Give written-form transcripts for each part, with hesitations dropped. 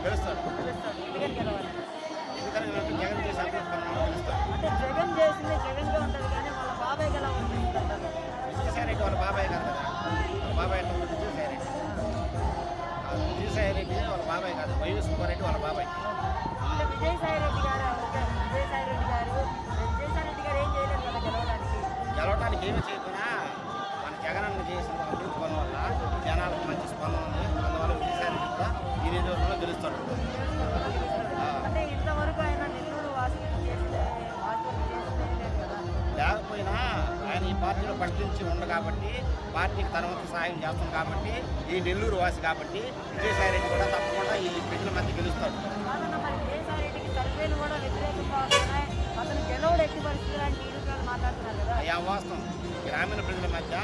గెలుస్తాడు. ఎందుకని గెలవాలి? ఎందుకని జగన్ చేసే అభివృద్ధి పనులు గెలుస్తాడు. అంటే జగన్ చేసింది జగన్గా ఉంటుంది కానీ వాళ్ళ బాబాయ్ ఎలా ఉంటుంది అంటారు? విజయసాయి రెడ్డి వాళ్ళ బాబాయ్ కాదు కదా, వాళ్ళ బాబాయ్ అంటే విజయసాయి రెడ్డి. విజయసాయి రెడ్డి వాళ్ళ బాబాయ్ కాదు, వైఎస్ సుబ్బారెడ్డి వాళ్ళ బాబాయ్. అంటే విజయసాయి రెడ్డి గారు విజయసాయి రెడ్డి గారు ఏం చేయలేదు కదా గెలవడానికి. గెలవడానికి ఏమి చేయకుండా మన జగన్ అన్న చేసిన అభివృద్ధి పనుల వల్ల జనాలకు మంచి స్పందన ఉంది. అందువల్ల విజయసాయి రెడ్డి కూడా ఈ నియోజకవర్గంలో గెలుస్తాడు. అంటే ఇంతవరకు ఆయన నెల్లూరు వాసులు చేస్తే లేదు కదా. లేకపోయినా ఆయన ఈ పార్టీలో పట్టించి ఉంది కాబట్టి, పార్టీకి తన వంతు సహాయం చేస్తాం కాబట్టి, ఈ నెల్లూరు వాసి కాబట్టి విజయసాయి రెడ్డి కూడా తప్పకుండా ఈ ప్రజల మధ్య గెలుస్తాడు. కాదన్న మరి విజయసాయి రెడ్డికి సర్వేలు కూడా వ్యతిరేకంగా వస్తున్నాయి. అతను గెలవడు ఎట్టి పరిస్థితులు అని టీడీపీ మాట్లాడుతున్నారు కదా. అయ్యా వాస్తవం. గ్రామీణ ప్రజల మధ్య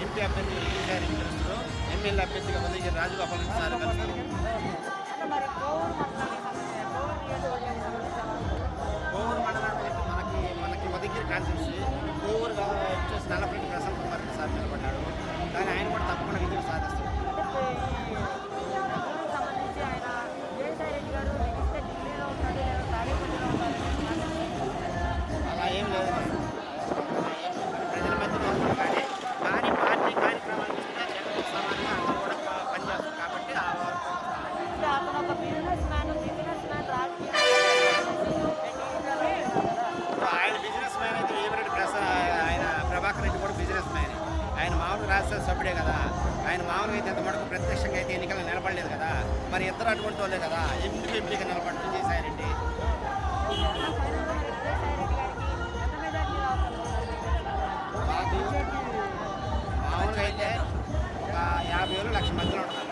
ఎంపీ అభ్యర్థి విజయసాయి రెడ్డి గెలుస్తారు, ఎమ్మెల్యే అభ్యర్థిగా ఉదయగిరి రాజగోపాల్ రెడ్డి సార్ గెలుస్తారు. అంటే మరి కోవూరు మండలానికి సంబంధించి కోవూరు నియోజకవర్గానికి సంబంధించి కోవూరు మండలానికి మనకి ఉదయగిరి కాన్స్టిట్యూన్సీ కోవూరు వచ్చేసి నల్లపల్లి ప్రసన్న కుమార్ రెడ్డి సార్ నిలబడ్డాడు. కానీ ఆయన కూడా తప్పకుండా విజయం సాధిస్తాడు. నెల్లూరుకు సంబంధించి ఆయన విజయసాయి రెడ్డి గారు నెక్స్ట్ ఢిల్లీలో ఉంటాడు లేదా తాడేపల్లిలో ఉంటాడు. అలా ఏం లేదు, ప్రజల మధ్య నిలబడి కానీ పార్టీ కార్యక్రమాలు చూస్తే జగన్ సమానంగా అందరూ కూడా పనిచేస్తారు కాబట్టి ఆ వరకు అంటే అతను ఒక బిజినెస్ మ్యాన్ రాజకీయ ఆయన బిజినెస్ మ్యాన్ అయితే వేమిరెడ్డి ఆయన ప్రభాకర్ రెడ్డి కూడా బిజినెస్ మ్యాన్. ఆయన మామూలుగా రాజ్యసభ సభ్యుడే కదా. ఆయన మామూలుగా అయితే ఎంత మటుకు ప్రత్యక్షంగా అయితే ఎన్నికలు నిలబడలేదు కదా. మరి ఇద్దరు అటువంటి వాళ్ళే కదా, ఎందుకు ఎంపీగా నిలబడి విజయసాయి రెడ్డి. మామూలుగా అయితే ఒక 50,000 లక్ష మందిలో ఉంటారు.